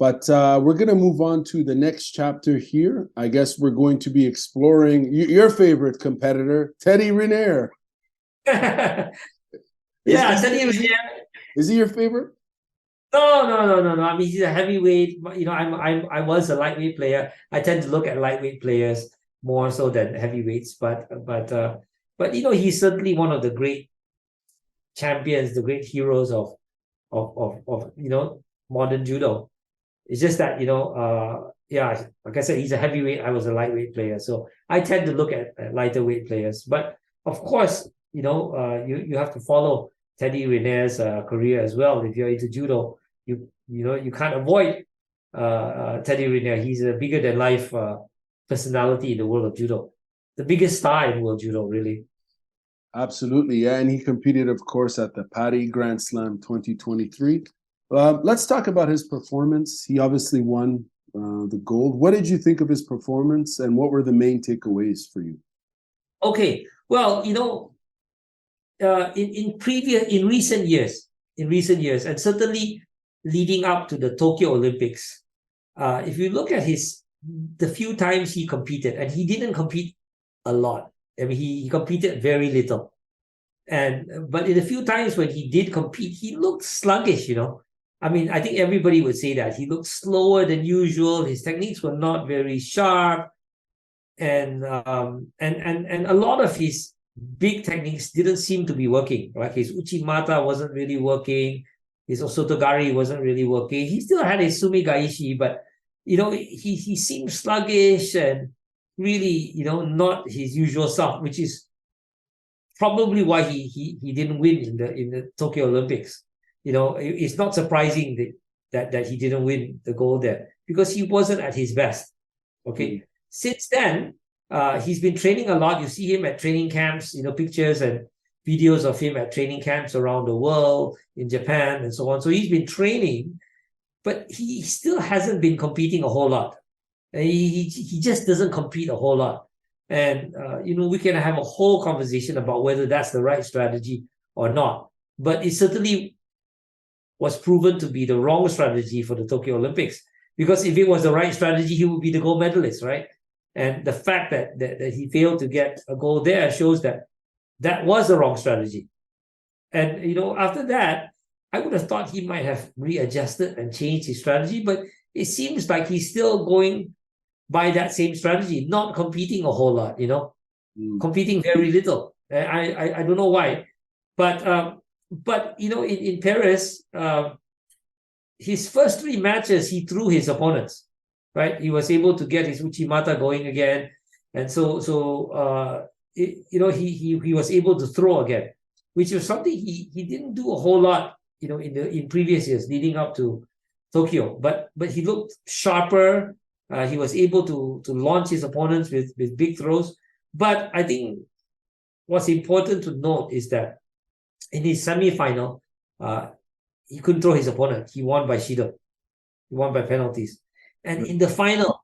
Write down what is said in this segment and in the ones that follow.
But we're going to move on to the next chapter here. I guess we're going to be exploring your favorite competitor, Teddy Riner. Yeah, Teddy Riner. Is he your favorite? No. I mean, he's a heavyweight. You know, I was a lightweight player. I tend to look at lightweight players more so than heavyweights. But you know, he's certainly one of the great champions, the great heroes of you know, modern judo. It's just that, you know, yeah, like I said, he's a heavyweight. I was a lightweight player, so I tend to look at lighter weight players. But of course, you know, you have to follow Teddy Riner's career as well. If you're into judo, you know, you can't avoid Teddy Riner. He's a bigger than life personality in the world of judo, the biggest star in world judo, really. Absolutely, yeah. And he competed, of course, at the Patty Grand Slam 2023. Let's talk about his performance. He obviously won the gold. What did you think of his performance, and what were the main takeaways for you? Okay, well, you know, in recent years, and certainly leading up to the Tokyo Olympics, if you look at the few times he competed, and he didn't compete a lot. I mean, he competed very little, but in the few times when he did compete, he looked sluggish. You know, I mean, I think everybody would say that he looked slower than usual. His techniques were not very sharp, and a lot of his big techniques didn't seem to be working. Like his Uchimata wasn't really working. His Osotogari wasn't really working. He still had his Sumigaishi, but you know, he seemed sluggish and really, you know, not his usual self, which is probably why he didn't win in the Tokyo Olympics. You know, it's not surprising that he didn't win the gold there, because he wasn't at his best. Okay. Since then, he's been training a lot. You see him at training camps, you know, pictures and videos of him at training camps around the world, in Japan and so on. So he's been training, but he still hasn't been competing a whole lot. He just doesn't compete a whole lot. And, you know, we can have a whole conversation about whether that's the right strategy or not. But it certainly was proven to be the wrong strategy for the Tokyo Olympics. Because if it was the right strategy, he would be the gold medalist, right? And the fact that he failed to get a gold there shows that was the wrong strategy. And, you know, after that, I would have thought he might have readjusted and changed his strategy, but it seems like he's still going by that same strategy, not competing a whole lot, you know, competing very little. I don't know why, but you know, in Paris, his first 3 matches he threw his opponents, right? He was able to get his Uchimata going again, and you know, he was able to throw again, which was something he didn't do a whole lot, you know, in previous years leading up to Tokyo. But he looked sharper. He was able to launch his opponents with big throws. But I think what's important to note is that in his semi-final, he couldn't throw his opponent. He won by Shido. He won by penalties. And in the final,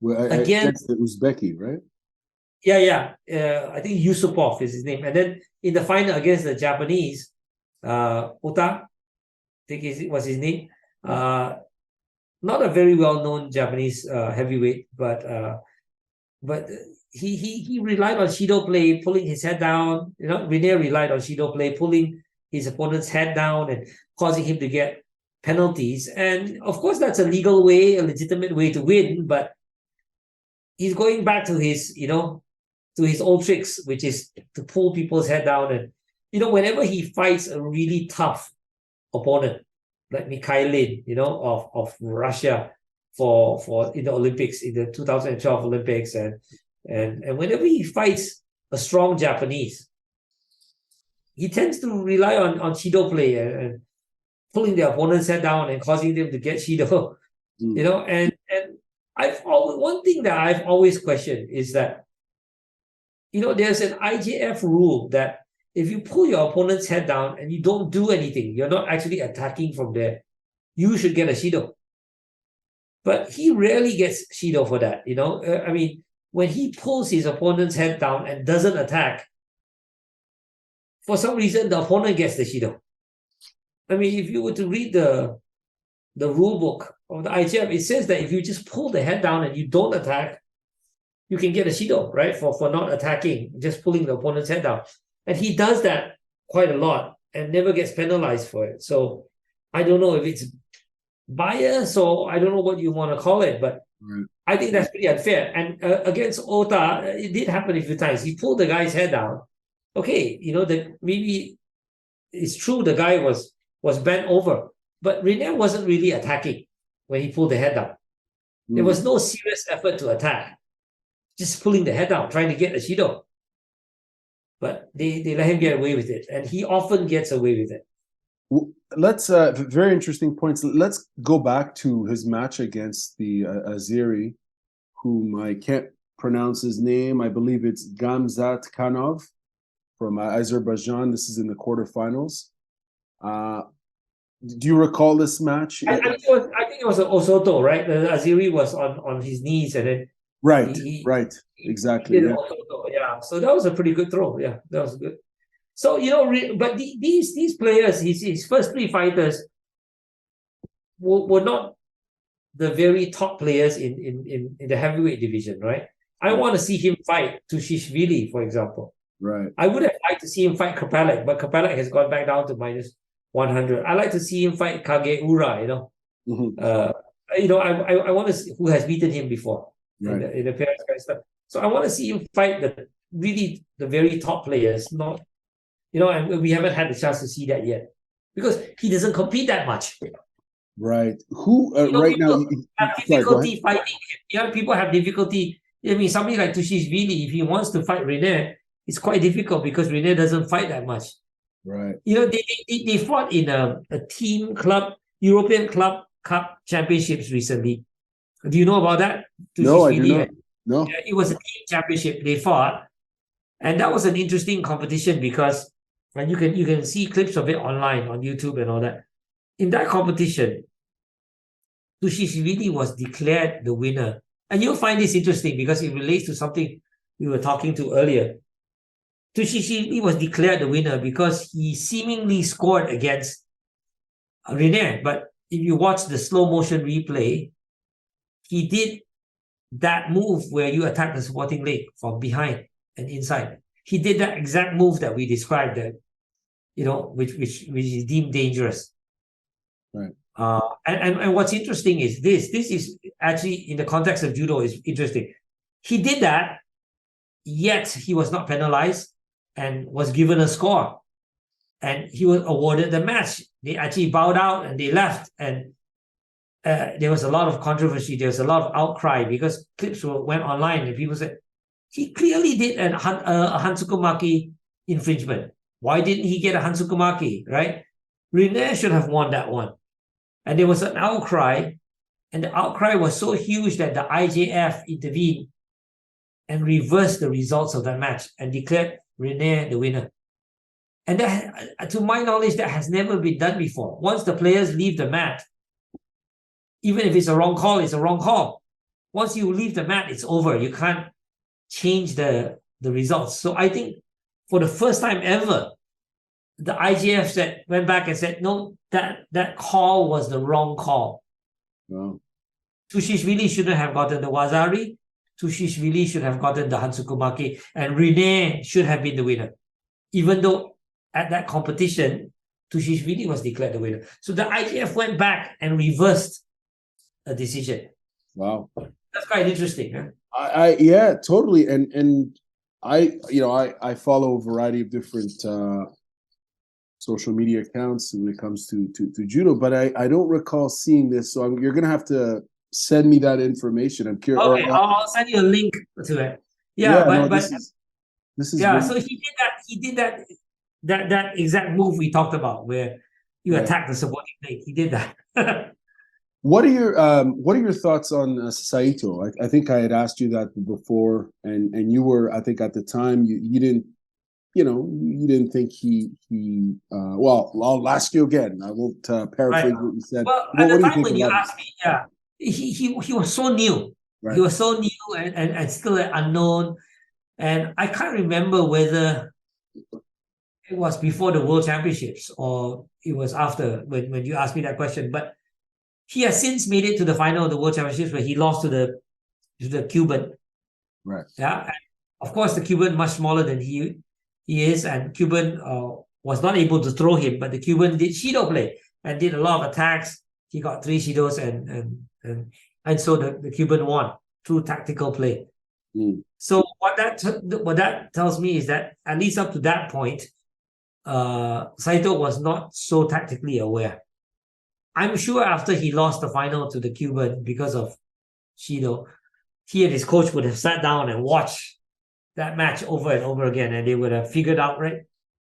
against Uzbeki, right? Yeah. I think Yusupov is his name. And then in the final against the Japanese, Ota, I think was his name. Not a very well-known Japanese heavyweight, but he relied on Shido play, pulling his head down. You know, Riner relied on Shido play, pulling his opponent's head down and causing him to get penalties. And of course, that's a legal way, a legitimate way to win. But he's going back to his, you know, to his old tricks, which is to pull people's head down. And you know, whenever he fights a really tough opponent, like Mikhailin, you know, of Russia for in the Olympics, in the 2012 Olympics, and whenever he fights a strong Japanese, he tends to rely on Shido play and pulling the opponent's head down and causing them to get Shido. You know, and one thing that I've always questioned is that, you know, there's an IJF rule that if you pull your opponent's head down and you don't do anything, you're not actually attacking from there, you should get a Shido. But he rarely gets Shido for that, you know. I mean, when he pulls his opponent's head down and doesn't attack, for some reason, the opponent gets the Shido. I mean, if you were to read the rule book of the IGF, it says that if you just pull the head down and you don't attack, you can get a Shido, right? For not attacking, just pulling the opponent's head down. And he does that quite a lot and never gets penalized for it. So I don't know if it's bias or I don't know what you want to call it, but I think that's pretty unfair. And against Ota, it did happen a few times. He pulled the guy's head down. Okay, maybe it's true the guy was bent over, but Riner wasn't really attacking when he pulled the head down. There was no serious effort to attack. Just pulling the head down, trying to get a Shido. But they let him get away with it. And he often gets away with it. Let's very interesting points. Let's go back to his match against the Azeri, whom I can't pronounce his name. I believe it's Gamzat Khanov from Azerbaijan. This is in the quarterfinals. Do you recall this match? I think it was Osoto, right? The Azeri was on his knees and then right, exactly. Yeah, so that was a pretty good throw. Yeah, that was good. So but these players, his first three fighters, were not the very top players in the heavyweight division, right? I want to see him fight Tushishvili, for example. Right. I would have liked to see him fight Kapelek, but Kapelek has gone back down to minus 100. I like to see him fight Kageura. I want to see who has beaten him before. Right. In the Paris stuff. So I want to see him fight the very top players, not, and we haven't had the chance to see that yet because he doesn't compete that much. Right. Who right now have difficulty fighting. People have difficulty. I mean, somebody like Tushishvili, if he wants to fight Riner, it's quite difficult because Riner doesn't fight that much. Right. They fought in a team club, European Club Cup Championships recently. Do you know about that? No, I do not. No. It was a team championship they fought. And that was an interesting competition because you can see clips of it online on YouTube and all that. In that competition, Tushishvili was declared the winner. And you'll find this interesting because it relates to something we were talking to earlier. Tushishvili was declared the winner because he seemingly scored against Riner. But if you watch the slow motion replay, he did that move where you attack the supporting leg from behind and inside. He did that exact move that we described, that which is deemed dangerous. Right. And what's interesting is this is actually in the context of judo is interesting. He did that, yet he was not penalized and was given a score. And he was awarded the match. They actually bowed out and they left. And there was a lot of controversy. There was a lot of outcry because clips went online and people said, he clearly did a Hansukumaki infringement. Why didn't he get a Hansukumaki, right? Riner should have won that one. And there was an outcry, and the outcry was so huge that the IJF intervened and reversed the results of that match and declared Riner the winner. And that, to my knowledge, that has never been done before. Once the players leave the mat, even if it's a wrong call, it's a wrong call. Once you leave the mat, it's over. You can't change the results. So I think for the first time ever, the IGF went back and said, no, that call was the wrong call. Wow. Tushishvili shouldn't have gotten the Wazari. Tushishvili should have gotten the Hansukumaki. And Riner should have been the winner. Even though at that competition, Tushishvili was declared the winner. So the IGF went back and reversed a decision. Wow. That's quite interesting, huh? Yeah, totally. And I follow a variety of different social media accounts when it comes to judo, but I don't recall seeing this. So you're gonna have to send me that information. I'm curious. Okay, I'll send you a link to it. This is yeah. So he did that exact move we talked about where you attack the supporting leg. He did that. What are your thoughts on Saito? I think I had asked you that before, and you were, I think at the time you didn't, you didn't think he well, I'll ask you again. I won't paraphrase what you said. Well, at the time when you asked me, he was so new. Right. He was so new and still an unknown, and I can't remember whether it was before the World Championships or it was after when you asked me that question, but he has since made it to the final of the World Championships where he lost to the Cuban. Right. Yeah. And of course, the Cuban much smaller than he is, and Cuban was not able to throw him, but the Cuban did Shido play and did a lot of attacks. He got 3 Shidos and so the Cuban won through tactical play. So what that tells me is that at least up to that point, Saito was not so tactically aware. I'm sure after he lost the final to the Cuban because of Shido, he and his coach would have sat down and watched that match over and over again, and they would have figured out, right,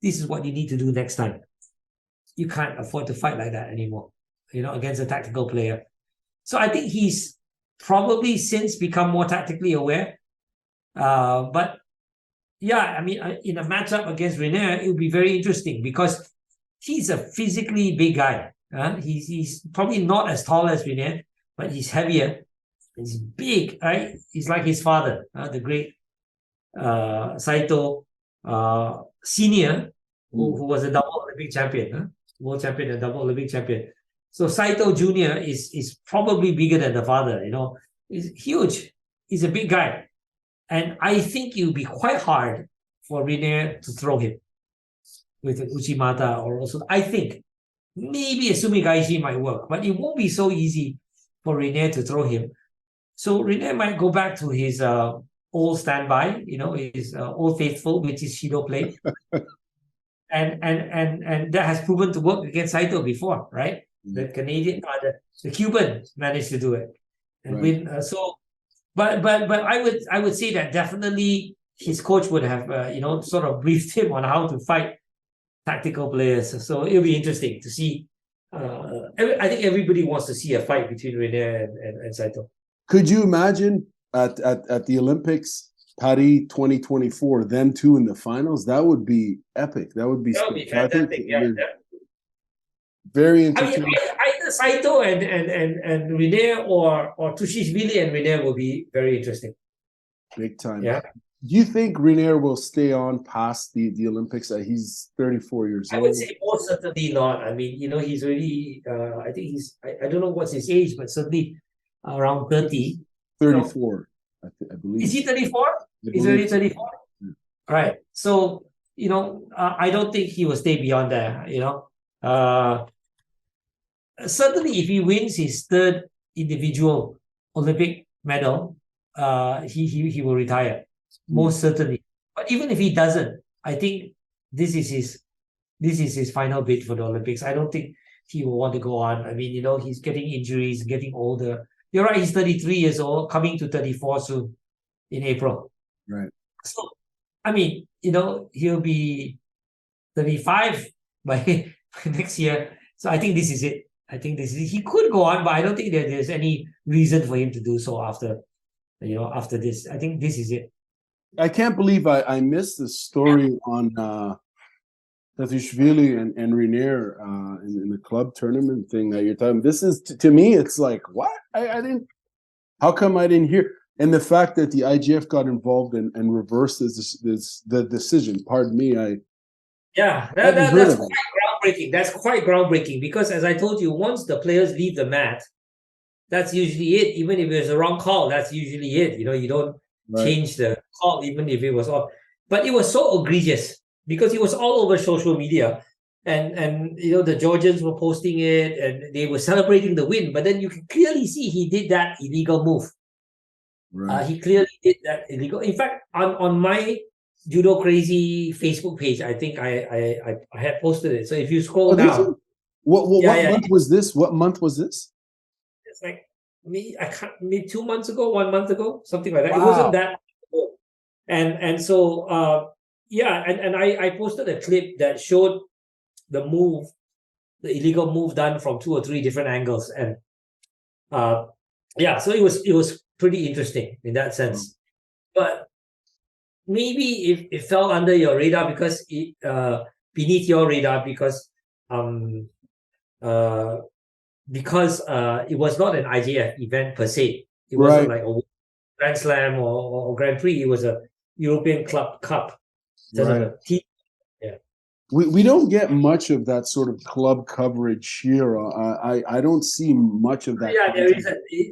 this is what you need to do next time. You can't afford to fight like that anymore, against a tactical player. So I think he's probably since become more tactically aware. But yeah, I mean, in a matchup against Riner, it would be very interesting because he's a physically big guy. He's probably not as tall as Riner, but he's heavier. He's big, right? He's like his father, the great Saito Senior, who was a double Olympic champion, world champion and double Olympic champion. So Saito Junior is probably bigger than the father. He's huge. He's a big guy. And I think it would be quite hard for Riner to throw him with Uchimata or also. I think maybe a Sumigaishi might work, but it won't be so easy for Riner to throw him. So Riner might go back to his old standby, his old faithful, which is Shido play. and that has proven to work against Saito before, right? The Canadian, the Cuban managed to do it and win. But I would say that definitely his coach would have sort of briefed him on how to fight tactical players. So it'll be interesting to see. I think everybody wants to see a fight between Riner and Saito. Could you imagine at the Olympics, Paris 2024, them two in the finals? That would be epic. That would be fantastic. Yeah, very entertaining. I mean, either Saito and Riner or Tushishvili and Riner will be very interesting. Big time. Yeah. Do you think Riner will stay on past the Olympics? He's 34 years old. I would say most certainly not. I mean, he's already, I think I don't know what's his age, but certainly around 30. 34, I believe. Is he 34? He's already 34? Yeah. Right. So, I don't think he will stay beyond that, certainly if he wins his 3rd individual Olympic medal, he will retire. Most certainly. But even if he doesn't, I think this is his final bid for the Olympics. I don't think he will want to go on. I mean, he's getting injuries, getting older. You're right, he's 33 years old, coming to 34 soon in April. Right. So, I mean, he'll be 35 by next year. So I think this is it. He could go on, but I don't think that there's any reason for him to do so after this. I think this is it. I can't believe I missed the story on Tatishvili and Riner in the club tournament thing that you're talking. This is to me, it's like, what? I didn't. How come I didn't hear? And the fact that the IGF got involved and reversed the decision. Pardon me. That's quite groundbreaking. That's quite groundbreaking because, as I told you, once the players leave the mat, that's usually it. Even if it's a wrong call, that's usually it. You don't change the call, even if it was off. But it was so egregious because it was all over social media, and the Georgians were posting it and they were celebrating the win. But then you can clearly see he did that illegal move. Right. He clearly did that illegal. In fact, on my Judo Crazy Facebook page, I think I had posted it. So if you scroll down, what month was this? What month was this? It's like maybe 2 months ago, 1 month ago, something like that. Wow. It wasn't that ago. And so and I posted a clip that showed the illegal move done from 2 or 3 different angles, and so it was pretty interesting in that sense. But maybe it fell under your radar because beneath your radar because it was not an IGF event per se. It wasn't like a Grand Slam or Grand Prix. It was a European Club Cup. Yeah. we don't get much of that sort of club coverage here. I don't see much of that. Yeah,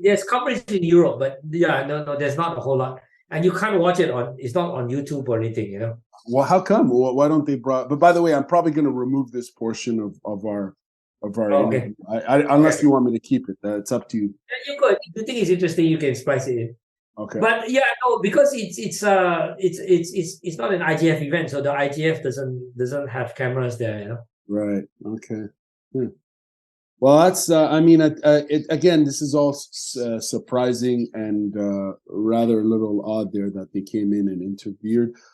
there's coverage in Europe, but yeah, no, there's not a whole lot, and you can't watch it on. It's not on YouTube or anything, you know. Well, how come? Why don't they brought? But by the way, I'm probably going to remove this portion of our Okay, interview. Unless okay. you want me to keep it, it's up to you. Yeah, you could. If you think it's interesting, you can splice it in. Okay. But yeah, no, because it's not an IGF event, so the IGF doesn't have cameras there, you know. Right. Okay. Hmm. Well, that's. I mean, again, this is all surprising and rather a little odd there that they came in and interfered.